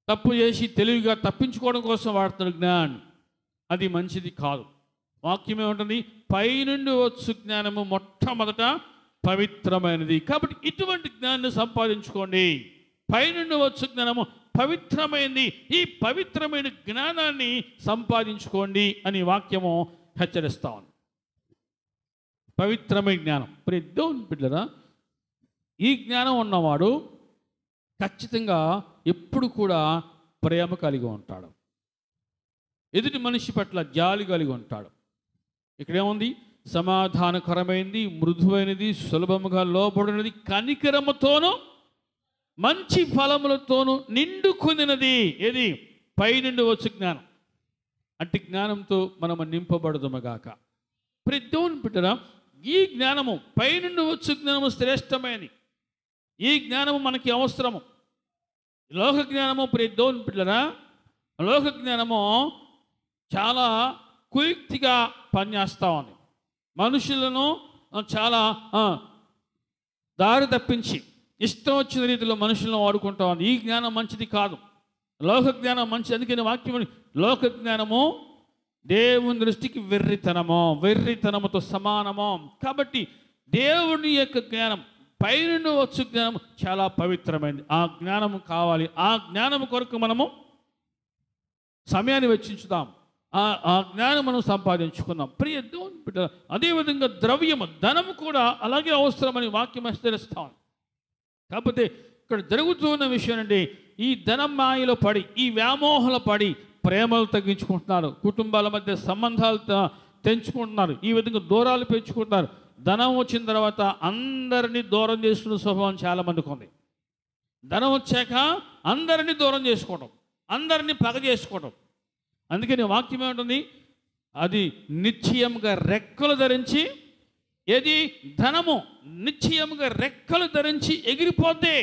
తప్పు చేసి తెలివిగా తప్పించుకోవడం కోసం వాడుతున్నాడు జ్ఞానాన్ని. అది మంచిది కాదు. వాక్యం ఏముంటుంది? పై నుండి వచ్చు జ్ఞానము మొట్టమొదట పవిత్రమైనది. కాబట్టి ఇటువంటి జ్ఞానాన్ని సంపాదించుకోండి. పై నుండి వచ్చు జ్ఞానము పవిత్రమైనది. ఈ పవిత్రమైన జ్ఞానాన్ని సంపాదించుకోండి అని వాక్యము హెచ్చరిస్తా ఉంది. పవిత్రమైన జ్ఞానం. దేవుని బిడ్డలారా, ఈ జ్ఞానం ఉన్నవాడు ఖచ్చితంగా ఎప్పుడు కూడా ప్రేమ కలిగి ఉంటాడు. ఎదుటి మనిషి పట్ల జాలి కలిగి ఉంటాడు. ఇక్కడేముంది? సమాధానకరమైనది, మృదువైనది, సులభముగా లోబడినది, కనికరముతోనూ మంచి ఫలములతోనూ నిండుకొనినది. ఏది? పై నుండి వచ్చు జ్ఞానం. అట్టి జ్ఞానంతో మనము నింపబడదుమగాక. దేవుని బిడ్డలారా, ఈ జ్ఞానము పై నుండి వచ్చు జ్ఞానము శ్రేష్టమైనది. ఈ జ్ఞానము మనకి అవసరము. లోక జ్ఞానము దేవుని బిడ్డలారా, లోక జ్ఞానము చాలా కుయుక్తిగా పనిచేస్తూ ఉంది. మనుషులను చాలా దారి తప్పించి ఇష్టం వచ్చిన రీతిలో మనుషులను వాడుకుంటా ఉంది. ఈ జ్ఞానం మంచిది కాదు. లోక జ్ఞానం మంచిది. అందుకని వాక్యం, లోక జ్ఞానము దేవుని దృష్టికి వెర్రితనముతో సమానము. కాబట్టి దేవుని యొక్క జ్ఞానం, పైనుండి వచ్చు జ్ఞానం చాలా పవిత్రమైనది. ఆ జ్ఞానము కావాలి. ఆ జ్ఞానము కొరకు మనము సమయాన్ని వెచ్చించుదాం. ఆ జ్ఞానం మనం సంపాదించుకున్నాం. దేవుని బిడ్డ, అదేవిధంగా ద్రవ్యము, ధనము కూడా అలాగే అవసరమని వాక్యం హెచ్చరిస్తాం. కాకపోతే ఇక్కడ జరుగుతున్న విషయం అండి, ఈ ధనం మాయలో పడి, ఈ వ్యామోహంలో పడి ప్రేమలు తగ్గించుకుంటున్నారు, కుటుంబాల మధ్య సంబంధాలు తెంచుకుంటున్నారు, ఈ విధంగా దూరాలు పెంచుకుంటున్నారు. ధనం వచ్చిన తర్వాత అందరినీ దూరం చేసుకునే స్వభావం చాలామందికి ఉంది. ధనం వచ్చాక అందరినీ దూరం చేసుకోవడం, అందరినీ పగ చేసుకోవడం. అందుకని వాక్యం ఏమంటుంది? అది నిశ్చయముగా రెక్కలు ధరించి, ఏది ధనము నిశ్చయముగా రెక్కలు ధరించి ఎగిరిపోద్ది.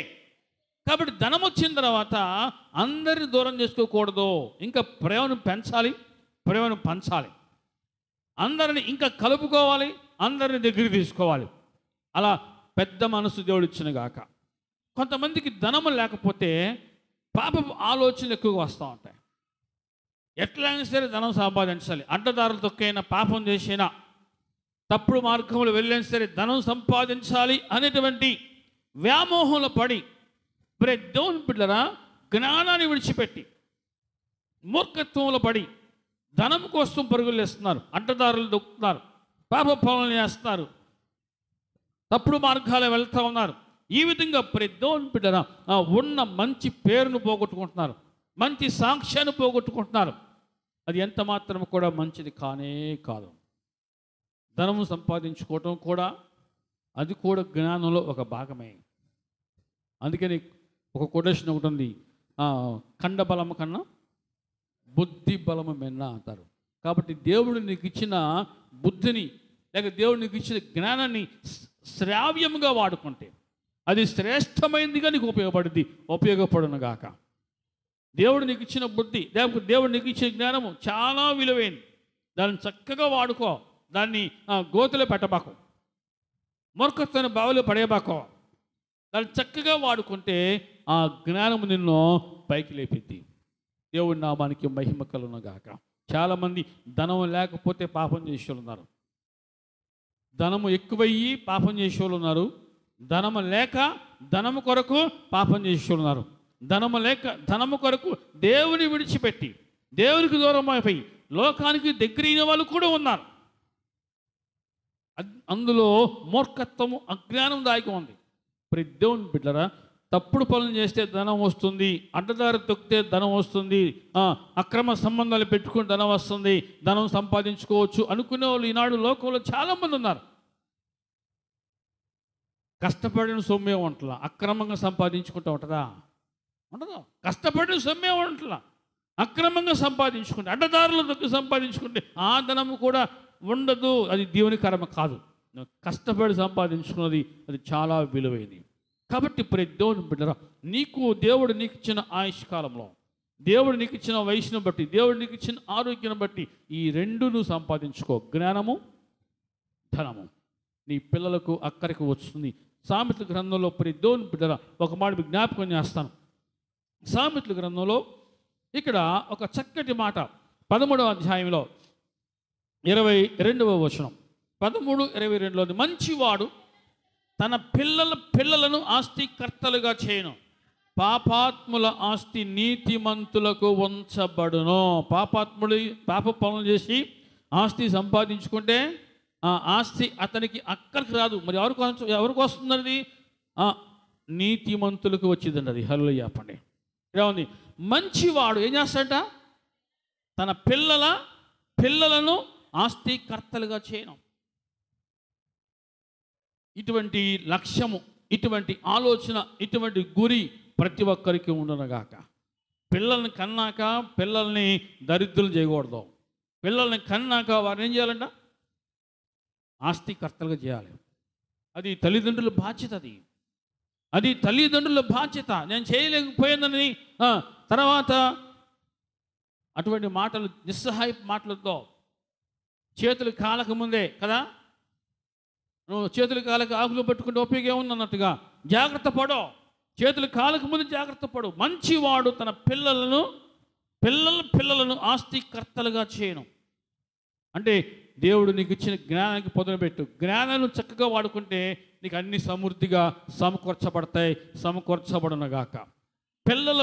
కాబట్టి ధనం వచ్చిన తర్వాత అందరిని దూరం చేసుకోకూడదు, ఇంకా ప్రేమను పెంచాలి, ప్రేమను పంచాలి, అందరిని ఇంకా కలుపుకోవాలి, అందరిని దగ్గరికి తీసుకోవాలి. అలా పెద్ద మనసు దేవుడు ఇచ్చిన గాక. కొంతమందికి ధనము లేకపోతే పాపపు ఆలోచనలు ఎక్కువగా వస్తూ ఉంటాయి. ఎట్లయినా సరే ధనం సంపాదించాలి, అడ్డదారులు తొక్కైనా పాపం చేసినా తప్పుడు మార్గంలో వెళ్ళినా సరే ధనం సంపాదించాలి అనేటువంటి వ్యామోహంలో పడి దేవుని బిడ్డలారా జ్ఞానాన్ని విడిచిపెట్టి మూర్ఖత్వంలో పడి ధనం కోసం పరుగులు వేస్తున్నారు, అడ్డదారులు దొక్కుతున్నారు, పాప పనులు చేస్తున్నారు, తప్పుడు మార్గాలు వెళ్తూ ఉన్నారు. ఈ విధంగా దేవుని బిడ్డలారా ఉన్న మంచి పేరును పోగొట్టుకుంటున్నారు, మంచి సాక్ష్యాన్ని పోగొట్టుకుంటున్నారు. అది ఎంత మాత్రం కూడా మంచిది కానే కాదు. ధనము సంపాదించుకోవటం కూడా అది కూడా జ్ఞానంలో ఒక భాగమే. అందుకని ఒక కొటేషన్ ఒకటి ఉంది, కండ బలము కన్నా బుద్ధి బలము మెన్న అంటారు. కాబట్టి దేవుడు నీకు ఇచ్చిన బుద్ధిని లేక దేవుడు నీకు ఇచ్చిన జ్ఞానాన్ని శ్రావ్యముగా వాడుకుంటే అది శ్రేష్టమైనదిగా నీకు ఉపయోగపడును గాక. దేవుడు నీకు ఇచ్చిన బుద్ధి, దేవుడు నీకు ఇచ్చిన జ్ఞానము చాలా విలువైనది. దాన్ని చక్కగా వాడుకో, దాన్ని గోతులో పెట్టబాకు, మూర్ఖత్వాన్ని బావిలో పడేబాకో. దాన్ని చక్కగా వాడుకుంటే ఆ జ్ఞానము నిన్ను పైకి లేపిద్ది. దేవుడి నామానికి మహిమ కలుగును గాక. చాలామంది ధనం లేకపోతే పాపం చేసేవాళ్ళు ఉన్నారు, ధనము ఎక్కువయ్యి పాపం చేసేవాళ్ళు ఉన్నారు, ధనము లేక ధనము కొరకు పాపం చేసేవాళ్ళు ఉన్నారు, ధనము లేక ధనము కొరకు దేవుని విడిచిపెట్టి దేవునికి దూరం అయిపోయి లోకానికి దగ్గరైన వాళ్ళు కూడా ఉన్నారు. అందులో మూర్ఖత్వము అజ్ఞానం దాగి ఉంది. దేవుని బిడ్డలారా తప్పుడు పనులు చేస్తే ధనం వస్తుంది, అడ్డదారి తొక్కితే ధనం వస్తుంది, అక్రమ సంబంధాలు పెట్టుకుని ధనం వస్తుంది, ధనం సంపాదించుకోవచ్చు అనుకునే వాళ్ళు ఈనాడు లోకంలో చాలామంది ఉన్నారు. కష్టపడిన సొమ్మే ఉంటలా, అక్రమంగా సంపాదించుకుంటూ ఉంటుందా? ఉండదు. కష్టపడిన సొమ్మే ఉంటలా, అక్రమంగా సంపాదించుకుంటే అడ్డదారులు తొక్కి సంపాదించుకుంటే ఆ ధనము కూడా ఉండదు. అది దేవునికరమ కాదు. కష్టపడి సంపాదించుకున్నది అది చాలా విలువైనది. కాబట్టి దేవుని బిడ్డరా దేవుడు నీకు ఇచ్చిన ఆయుష్కాలంలో, దేవుడు నీకు ఇచ్చిన వయసును బట్టి, దేవుడు నీకు ఇచ్చిన ఆరోగ్యం బట్టి ఈ రెండును సంపాదించుకో. జ్ఞానము, ధనము నీ పిల్లలకు అక్కడికి వస్తుంది. సామెతల గ్రంథంలో దేవుని బిడ్డరా ఒక మాట మీకు జ్ఞాపకం చేస్తాను. సామెతల గ్రంథంలో ఇక్కడ ఒక చక్కటి మాట 13వ అధ్యాయంలో 22వ వచనం, 13:22 మంచివాడు తన పిల్లలను ఆస్తికర్తలుగా చేయను, పాపాత్ముల ఆస్తి నీతిమంతులకు ఉంచబడును. పాప పనులు చేసి ఆస్తి సంపాదించుకుంటే ఆ ఆస్తి అతనికి అక్కడికి రాదు. మరి ఎవరికి వస్తుందండి? నీతిమంతులకు వచ్చిందండి. అది హల్లెలూయా చెప్పండి. ఇలా ఉంది. మంచివాడు ఏం చేస్తాడట? తన పిల్లలను ఆస్తికర్తలుగా చేయను. ఇటువంటి లక్ష్యము, ఇటువంటి ఆలోచన, ఇటువంటి గురి ప్రతి ఒక్కరికి ఉండనుగాక. పిల్లల్ని కన్నాక పిల్లల్ని దరిద్రులు చేయకూడదు. పిల్లల్ని కన్నాక వారిని ఏం చేయాలంట? ఆస్తికర్తలుగా చేయాలి. అది తల్లిదండ్రుల బాధ్యత. అది తల్లిదండ్రుల బాధ్యత. నేను చేయలేకపోయిందని తర్వాత అటువంటి మాటలు, నిస్సహాయ మాటలతో చేతులు కాలక ముందే కదా, నువ్వు చేతులు కాలక ఆకులు పట్టుకుంటే ఉపయోగం ఉందన్నట్టుగా జాగ్రత్త పడో. చేతులు కాలక ముందు జాగ్రత్త పడు. మంచివాడు తన పిల్లలను ఆస్తికర్తలుగా చేయను. అంటే దేవుడు నీకు ఇచ్చిన జ్ఞానానికి పొదలుపెట్టు. జ్ఞానాన్ని చక్కగా వాడుకుంటే నీకు అన్ని సమృద్ధిగా సమకూర్చబడునగాక.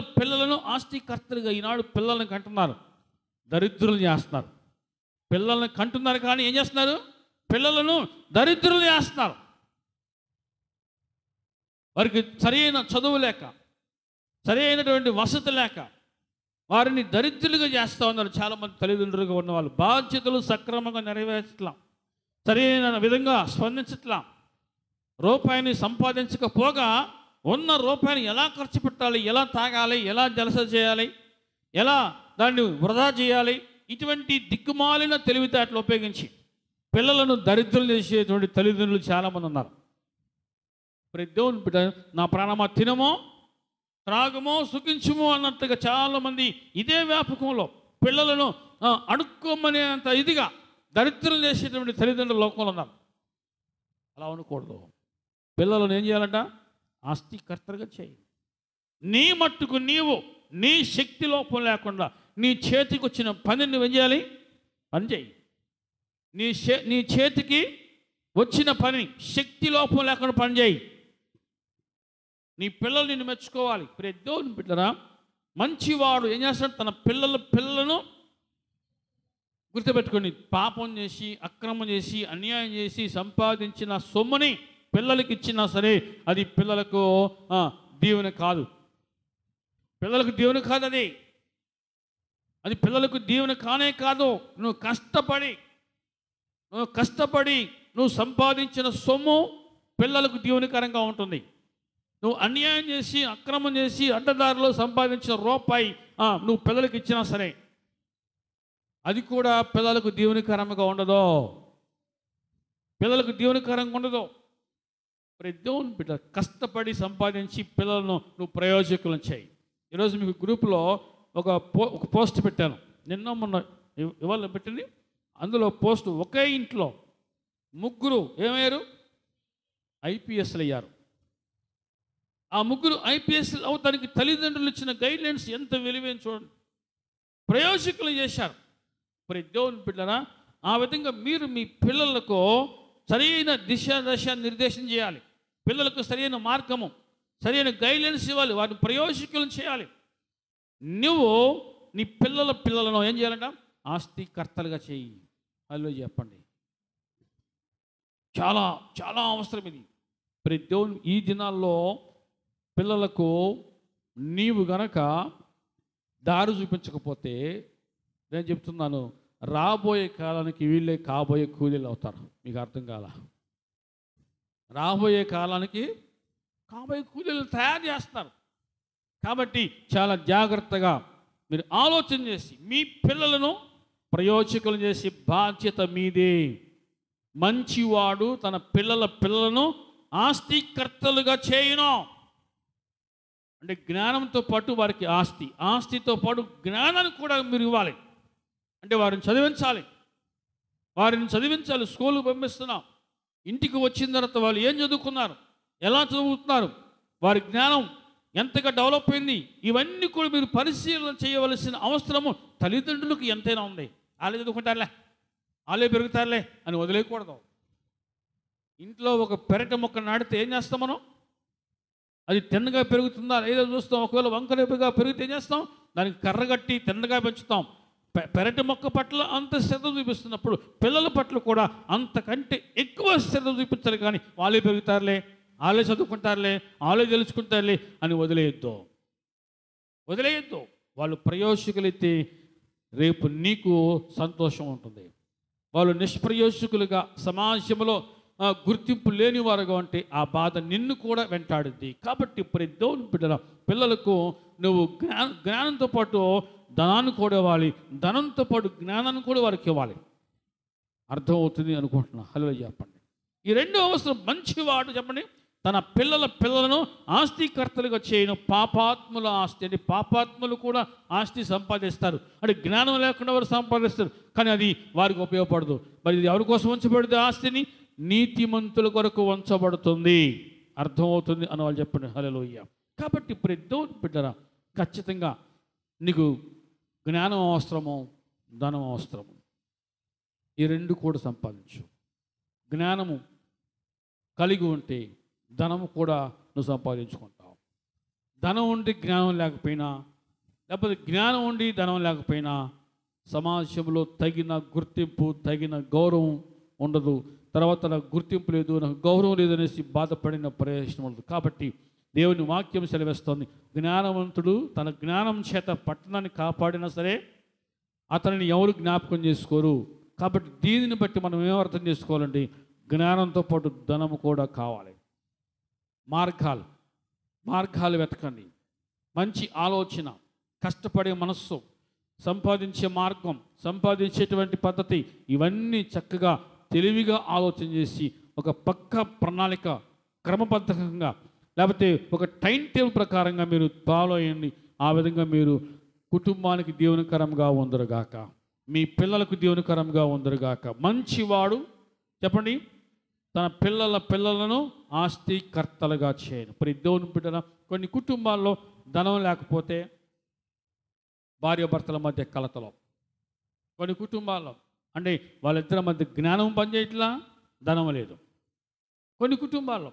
పిల్లలను ఆస్తికర్తలుగా ఈనాడు పిల్లల్ని కంటున్నారు, దరిద్రులు చేస్తున్నారు. పిల్లల్ని కంటున్నారు కానీ ఏం చేస్తున్నారు? పిల్లలను దరిద్రులు చేస్తున్నారు. వారికి సరైన చదువు లేక, సరైనటువంటి వసతి లేక వారిని దరిద్రులుగా చేస్తూ ఉన్నారు. చాలామంది తల్లిదండ్రులుగా ఉన్నవాళ్ళు బాధ్యతలు సక్రమంగా నెరవేర్చట్లా, సరైన విధంగా స్పందించట్లా. రూపాయిని సంపాదించకపోగా ఉన్న రూపాయిని ఎలా ఖర్చు పెట్టాలి, ఎలా తాగాలి, ఎలా జలస చేయాలి, ఎలా దాన్ని వృధా చేయాలి, ఇటువంటి దిక్కుమాలిన తెలివితేటలు ఉపయోగించి పిల్లలను దరిద్రులు చేసేటువంటి తల్లిదండ్రులు చాలామంది ఉన్నారు. ప్రతి దేవుని బిడ్డ, నా ప్రాణమా తినమో త్రాగమో సుఖించుమో అన్నట్టుగా చాలామంది ఇదే వ్యాపకంలో పిల్లలను అడుక్కోమనేంత ఇదిగా దరిద్రులు చేసేటువంటి తల్లిదండ్రులు లోకంలో ఉన్నారు. అలా ఉండకూడదు. పిల్లలను ఏం చేయాలంట? ఆస్తికర్తలుగా చేయి. నీ మట్టుకు నీవు నీ శక్తి లోపం లేకుండా నీ చేతికి వచ్చిన పని నువ్వేం చేయాలి? పని చేయి. నీ చేతికి వచ్చిన పని శక్తి లోపం లేకుండా పని చేయి. నీ పిల్లలు నిన్ను మెచ్చుకోవాలి. ప్రతి దేవుని బిడ్డరా, మంచివాడు ఏం చేస్తాడు? తన పిల్లలను గుర్తుపెట్టుకొని పాపం చేసి అక్రమం చేసి అన్యాయం చేసి సంపాదించిన సొమ్ముని పిల్లలకి ఇచ్చినా సరే అది పిల్లలకు దీవెన కాదు. పిల్లలకు దీవెన కాదు. అది పిల్లలకు దీవెన కానే కాదు. నువ్వు కష్టపడి నువ్వు సంపాదించిన సొమ్ము పిల్లలకు దీవెనకరంగా ఉంటుంది. నువ్వు అన్యాయం చేసి అక్రమం చేసి అడ్డదారిలో సంపాదించిన రూపాయి నువ్వు పిల్లలకి ఇచ్చినా సరే అది కూడా పిల్లలకు దీవెనకరంగా ఉండదు. పిల్లలకు దీవెనకరంగా ఉండదు. ప్రతి దేవుని బిడ్డ కష్టపడి సంపాదించి పిల్లలను నువ్వు ప్రయోజకులను చేయి. ఈరోజు మీకు గ్రూపులో ఒక పోస్ట్ పెట్టాను. నిన్న మొన్న ఇవాళ పెట్టింది. అందులో పోస్ట్, ఒకే ఇంట్లో ముగ్గురు ఏమయ్యారు? ఐపీఎస్లు అయ్యారు. ఆ ముగ్గురు ఐపీఎస్లు అవడానికి తల్లిదండ్రులు ఇచ్చిన గైడ్లైన్స్ ఎంత విలువైన చూడండి. ప్రయోజకులు చేశారు. ప్రతి దేవుని బిడ్డరా, ఆ విధంగా మీరు మీ పిల్లలకు సరైన దశ నిర్దేశం చేయాలి. పిల్లలకు సరైన మార్గము, సరైన గైడ్లైన్స్ ఇవ్వాలి. వారిని ప్రయోజకులను చేయాలి. నువ్వు నీ పిల్లలను ఏం చేయాలంట? ఆస్తికర్తలుగా చేయి. అల్లో చెప్పండి. చాలా చాలా అవసరం ఇది. ప్రతి దేవుని ఈ దినాల్లో పిల్లలకు నీవు గనక దారి చూపించకపోతే నేను చెప్తున్నాను, రాబోయే కాలానికి వీళ్ళే కాబోయే కూలీలు అవుతారు. మీకు అర్థం కాల? రాబోయే కాలానికి కాబోయే కూలీలు తయారు చేస్తారు. కాబట్టి చాలా జాగ్రత్తగా మీరు ఆలోచన చేసి మీ పిల్లలను ప్రయోజకులు చేసే బాధ్యత మీదే. మంచివాడు తన పిల్లలను ఆస్తికర్తలుగా చేయును. అంటే జ్ఞానంతో పాటు వారికి ఆస్తితో పాటు జ్ఞానాన్ని కూడా మీరు ఇవ్వాలి. అంటే వారిని చదివించాలి. స్కూల్కి పంపిస్తున్నాం. ఇంటికి వచ్చిన తర్వాత వాళ్ళు ఏం చదువుకున్నారు, ఎలా చదువుతున్నారు, వారి జ్ఞానం ఎంతగా డెవలప్ అయింది, ఇవన్నీ కూడా మీరు పరిశీలన చేయవలసిన అవసరము తల్లిదండ్రులకు ఎంతైనా ఉంది. వాళ్ళే చదువుకుంటారులే, వాళ్ళే పెరుగుతారులే అని వదిలేయకూడదు. ఇంట్లో ఒక పెరట మొక్క నాటితే ఏం చేస్తాం మనం? అది తిన్నగా పెరుగుతుందా లేదో చూస్తాం. ఒకవేళ వంకరేపుగా పెరిగితే ఏం చేస్తాం? దానికి కర్రగట్టి తిన్నగా పెంచుతాం. పెరటి మొక్క పట్ల అంత శ్రద్ధ చూపిస్తున్నప్పుడు పిల్లల పట్ల కూడా అంతకంటే ఎక్కువ శ్రద్ధ చూపించాలి. కానీ వాళ్ళే పెరుగుతారులే, వాళ్ళే చదువుకుంటారులే, వాళ్ళే తెలుసుకుంటారులే అని వదిలేయొద్దు. వాళ్ళు ప్రయోజకులైతే రేపు నీకు సంతోషం ఉంటుంది. వాళ్ళు నిష్ప్రయోజకులుగా సమాజంలో గుర్తింపు లేని వారుగా ఉంటే ఆ బాధ నిన్ను కూడా వెంటాడుద్ది. కాబట్టి ప్రతి దేవుని బిడ్డల పిల్లలకు నువ్వు జ్ఞానంతో పాటు ధనాన్ని కూడా ఇవ్వాలి, ధనంతో పాటు జ్ఞానాన్ని కూడా వారికి ఇవ్వాలి. అర్థమవుతుంది అనుకుంటున్నా? హలో చెప్పండి. ఈ రెండో అవసరం, మంచివాడు చెప్పండి తన పిల్లలను ఆస్తికర్తలుగా చేయను. పాపాత్ముల ఆస్తి అంటే పాపాత్ములు కూడా ఆస్తి సంపాదిస్తారు. అంటే జ్ఞానం లేకుండా వారు సంపాదిస్తారు, కానీ అది వారికి ఉపయోగపడదు. మరి ఇది ఎవరి కోసం ఉంచబడుతుంది? ఆస్తిని నీతిమంతుల కొరకు ఉంచబడుతుంది. అర్థమవుతుంది అని వాళ్ళు చెప్పండి. హల్లెలూయా. కాబట్టి ప్రతి దేవుని బిడ్డరా, ఖచ్చితంగా నీకు జ్ఞానం అవసరము, ధనం అవసరము. ఈ రెండు కూడా సంపాదించు. జ్ఞానము కలిగి ఉంటే ధనము కూడా నువ్వు సంపాదించుకుంటావు. ధనం ఉండి జ్ఞానం లేకపోయినా, లేకపోతే జ్ఞానం ఉండి ధనం లేకపోయినా సమాజంలో తగిన గుర్తింపు, తగిన గౌరవం ఉండదు. తర్వాత నాకు గుర్తింపు లేదు, నాకు గౌరవం లేదనేసి బాధపడిన ప్రయోజనం ఉండదు. కాబట్టి దేవుని వాక్యం సెలవిస్తోంది, జ్ఞానవంతుడు తన జ్ఞానం చేత పట్టణాన్ని కాపాడినా సరే అతనిని ఎవరు జ్ఞాపకం చేసుకోరు. కాబట్టి దీనిని బట్టి మనం ఏం అర్థం చేసుకోవాలండి? జ్ఞానంతో పాటు ధనము కూడా కావాలి. మార్గాలు వెతకండి. మంచి ఆలోచన, కష్టపడే మనస్సు, సంపాదించే మార్గం, సంపాదించేటువంటి పద్ధతి, ఇవన్నీ చక్కగా తెలివిగా ఆలోచన చేసి ఒక పక్క ప్రణాళిక క్రమబద్ధంగా, లేకపోతే ఒక టైం టేబుల్ ప్రకారంగా మీరు ఫాలో అయ్యండి. ఆ విధంగా మీరు కుటుంబానికి దీవెనకరంగా ఉందరుగాక, మీ పిల్లలకు దీవెనకరంగా ఉందరుగాక. మంచివాడు చెప్పండి, తన పిల్లలను ఆస్తికర్తలుగా చేయను. మరి దేవుని బిడ్డల కొన్ని కుటుంబాల్లో ధనం లేకపోతే భార్యాభర్తల మధ్య కలతలో, కొన్ని కుటుంబాల్లో అంటే వాళ్ళిద్దరి మధ్య జ్ఞానం పనిచేయట్లా, ధనం లేదు. కొన్ని కుటుంబాల్లో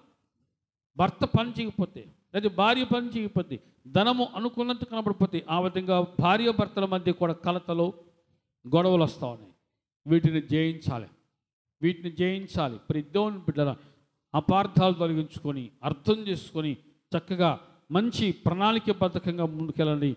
భర్త పని చేయకపోతే, లేదా భార్య పని చేయకపోతే, ధనము అనుకున్నంత కనబడిపోతే, ఆ విధంగా భార్యాభర్తల మధ్య కూడా కలతలు, గొడవలు వస్తూ ఉన్నాయి. వీటిని జయించాలి. మరి దేవుని బిడ్డల అపార్థాలు తొలగించుకొని, అర్థం చేసుకొని, చక్కగా మంచి ప్రణాళికబద్ధకంగా ముందుకెళ్ళండి.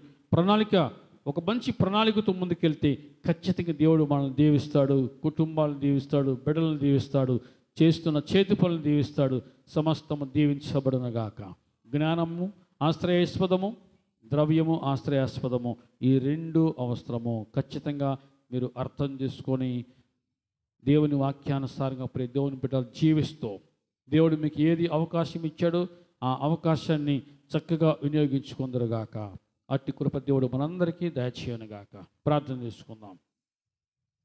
ఒక మంచి ప్రణాళికతో ముందుకెళ్తే ఖచ్చితంగా దేవుడు మనల్ని దీవిస్తాడు, కుటుంబాలను దీవిస్తాడు, బిడ్డలను దీవిస్తాడు, చేస్తున్న చేతి పనులను దీవిస్తాడు. సమస్తము దీవించబడునగాక. జ్ఞానము ఆశ్రయాస్పదము, ద్రవ్యము ఆశ్రయాస్పదము, ఈ రెండు అవసరము. ఖచ్చితంగా మీరు అర్థం చేసుకొని దేవుని వాక్యానుసారంగా ప్రియ దేవుని బిడ్డలు జీవిస్తూ, దేవుడు మీకు ఏది అవకాశం ఇచ్చాడో ఆ అవకాశాన్ని చక్కగా వినియోగించుకుందరుగాక. అట్టి కృప దేవుడు మనందరికీ దయచేయనుగాక. ప్రార్థన చేసుకుందాం.